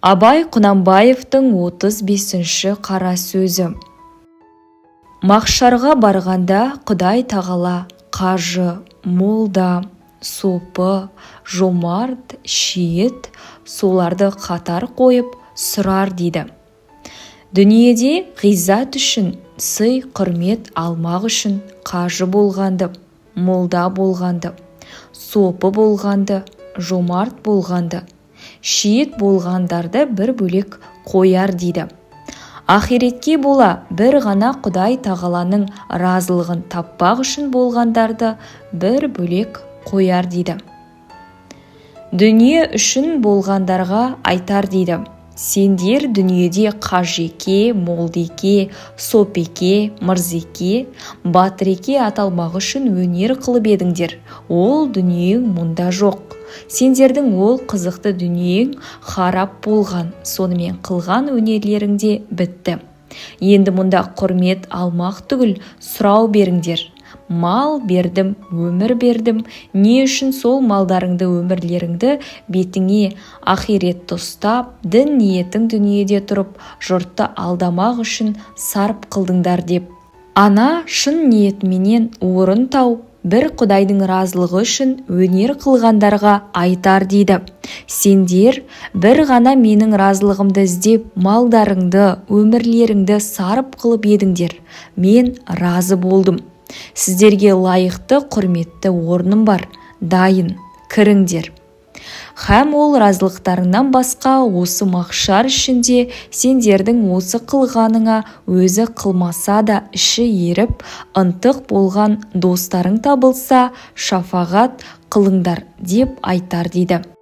Абай Құнанбаевтың 35-ші қара сөзі. Мақшарға барғанда Құдай тағала қажы, молда, сопы, жомарт, шейіт соларды қатар қойып сұрар дейді. Дүниеде ғиззат үшін, сый құрмет алмақ үшін қажы болғанды, молда болғанды, сопы болғанды, жомарт болғанды, шейіт болғандарды бір бөлек қояр дейді. Ахиретке бола бір ғана Құдай тағаланың разылығын таппақ үшін болғандарды бір бөлек қояр дейді. Дүние үшін болғандарға айтар дейді. Сендер дүниеде қажеке, молдеке, сопеке, мырзеке, батыреке аталмақ үшін өнер қылып едіңдер. Ол дүниең мұнда жоқ. Сендердің ол қызықты дүниең харап болған, сонымен қылған өнерлеріңде бітті. Енді мұнда құрмет алмақ түгіл сұрау беріңдер. Мал бердім, өмір бердім, не үшін сол малдарыңды, өмірлеріңді бетіңе ахиретті ұстап, дін ниетің дүниеде тұрып, жұртты алдамақ үшін сарп қылдыңдар деп. Ана шын ниетменен орын тауып, бір Құдайдың разылығы үшін өнер қылғандарға айтар дейді. Сендер бір ғана менің разылығымды іздеп, малдарыңды, өмірлеріңді сарып қылып едіңдер. Мен разы болдым. Сіздерге лайықты құрметті орным бар, дайын, кіріңдер. Һәм ол разылықтарыңнан басқа осы мақшар ішінде сендердің осы қылғаныңа өзі қылмаса да іші еріп, ынтық болған достарың табылса, шафағат қылыңдар деп айтар дейді.